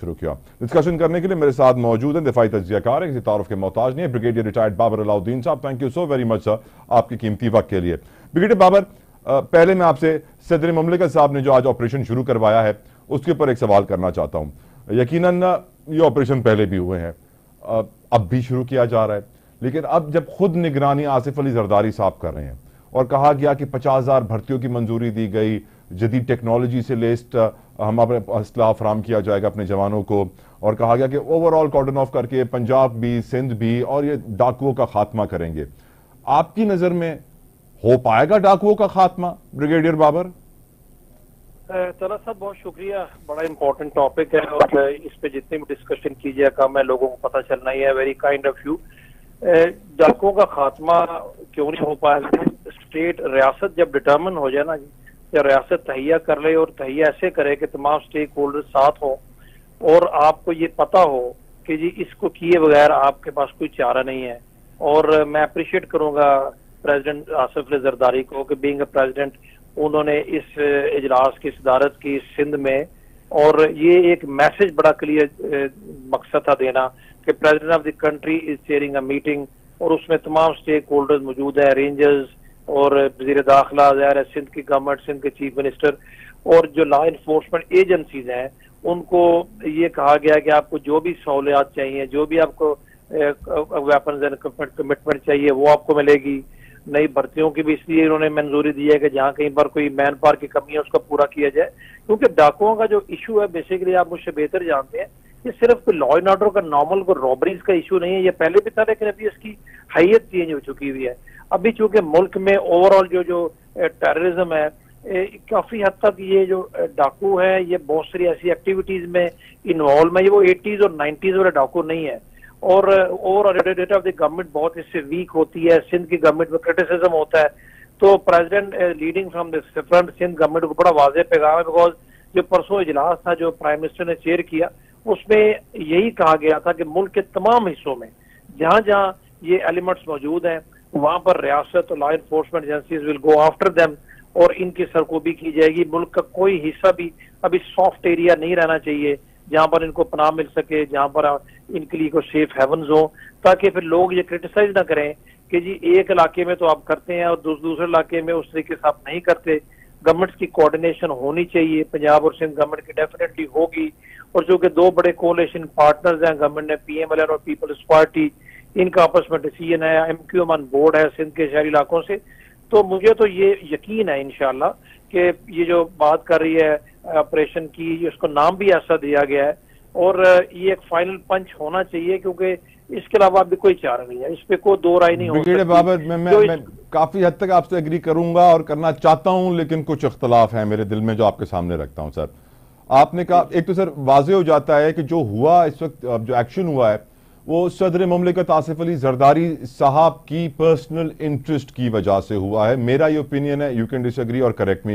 शुरू किया। डिस्कशन करने के लिए मेरे साथ मौजूद हैं दिफाई तज्जियाकार, किसी तारुफ के मोहताज नहीं है, ब्रिगेडियर रिटायर्ड बाबर अलाउद्दीन साहब। Thank you so very much sir आपके कीमती वक्त के लिए। ब्रिगेडियर बाबर, पहले मैं आपसे सदर मुमलिकत साहब ने जो आज ऑपरेशन शुरू करवाया है उसके ऊपर एक सवाल करना चाहता हूं। यकीनन ये ऑपरेशन पहले भी हुए हैं, अब भी शुरू किया जा रहा है, लेकिन अब जब खुद निगरानी आसिफ अली जरदारी साहब कर रहे हैं और कहा गया कि 50,000 भर्तियों की मंजूरी दी गई, जदीद टेक्नोलॉजी से लेस्ड हम अपने असला फराम किया जाएगा अपने जवानों को, और कहा गया कि ओवरऑल कॉर्डन ऑफ करके पंजाब भी, सिंध भी और ये डाकुओं का खात्मा करेंगे। आपकी नजर में हो पाएगा डाकुओं का खात्मा ब्रिगेडियर बाबर? तला साहब बहुत शुक्रिया, बड़ा इंपॉर्टेंट टॉपिक है और इस पे जितनी भी डिस्कशन कीजिए कम है, लोगों को पता चलना ही है। Very kind of you. डाकुओं का खात्मा क्यों नहीं हो पाएगा? स्टेट रियासत जब डिटर्मिन हो जाए ना जी, या रियासत तहिया कर ले और तहिया ऐसे करे कि तमाम स्टेक होल्डर साथ हो और आपको ये पता हो कि जी इसको किए बगैर आपके पास कोई चारा नहीं है। और मैं अप्रिशिएट करूंगा प्रेसिडेंट आसिफ अली जरदारी को कि बीइंग अ प्रेसिडेंट उन्होंने इस इजलास की सदारत की सिंध में, और ये एक मैसेज बड़ा क्लियर मकसद था देना कि president of the country is chairing a meeting, और उसमें तमाम स्टेक होल्डर्स मौजूद है, रेंजर्स और वजीर दाखिला, ज़ाहिर है सिंध की गवर्नमेंट, सिंध के चीफ मिनिस्टर और जो लॉ इन्फोर्समेंट एजेंसीज हैं, उनको ये कहा गया कि आपको जो भी सहूलियात चाहिए, जो भी आपको वेपन्स एंड कमिटमेंट चाहिए वो आपको मिलेगी। नई भर्तियों की भी इसलिए इन्होंने मंजूरी दी है कि जहाँ कहीं पर कोई मैन पावर की कमी है उसको पूरा किया जाए, क्योंकि डाकुओं का जो इशू है बेसिकली आप मुझसे बेहतर जानते हैं, ये सिर्फ लॉ एंड ऑर्डर का नॉर्मल को रॉबरीज का इशू नहीं है, ये पहले भी था लेकिन अभी इसकी हैयत चेंज हो चुकी हुई है। अभी चूंकि मुल्क में ओवरऑल जो टेररिज्म है, काफी हद तक ये जो डाकू है ये बहुत सारी ऐसी एक्टिविटीज में इन्वॉल्व है, ये वो 80s और 90s वाला डाकू नहीं है। और डेट ऑफ द गवर्नमेंट बहुत इससे वीक होती है, सिंध की गवर्नमेंट में क्रिटिसिज्म होता है, तो president leading from the front Sindh government को बड़ा वाज़ेह पैगाम है। बिकॉज जो परसों इजलास था जो प्राइम मिनिस्टर ने चेयर किया, उसमें यही कहा गया था कि मुल्क के तमाम हिस्सों में जहां जहां ये एलिमेंट्स मौजूद हैं वहां पर रियासत और law enforcement agencies will go after them और इनकी सरकोबी की जाएगी। मुल्क का कोई हिस्सा भी अभी सॉफ्ट एरिया नहीं रहना चाहिए जहां पर इनको पनाह मिल सके, जहां पर इनके लिए कोई सेफ हेवन्स हो, ताकि फिर लोग ये क्रिटिसाइज ना करें कि जी एक इलाके में तो आप करते हैं और दूसरे इलाके में उस तरीके से आप नहीं करते। गवर्नमेंट्स की कोऑर्डिनेशन होनी चाहिए, पंजाब और सिंध गवर्नमेंट की डेफिनेटली होगी, और जो कि दो बड़े कोalition पार्टनर्स हैं गवर्नमेंट ने, PMLN और पीपल्स पार्टी, इनका आपस में डिसीजन है, MQM ऑन बोर्ड है सिंध के शहरी इलाकों से। तो मुझे तो ये यकीन है इंशाल्लाह कि ये जो बात कर रही है ऑपरेशन की, उसको नाम भी ऐसा दिया गया है और ये एक फाइनल पंच होना चाहिए, क्योंकि इसके अलावा अभी कोई चारा नहीं है, इस पे कोई दो राय नहीं हो सकती। बाबर, मैं काफी हद तक आपसे एग्री करूंगा और करना चाहता हूं, लेकिन कुछ इख्तलाफ है मेरे दिल में जो आपके सामने रखता हूं। सर, आपने कहा, एक तो सर वाज़ेह हो जाता है कि जो हुआ इस वक्त, जो एक्शन हुआ है वो सदर मुमलिकत आसिफ अली जरदारी साहब की पर्सनल इंटरेस्ट की वजह से हुआ है। मेरा ये ओपिनियन है, यू कैन डिसएग्री और करेक्ट मी।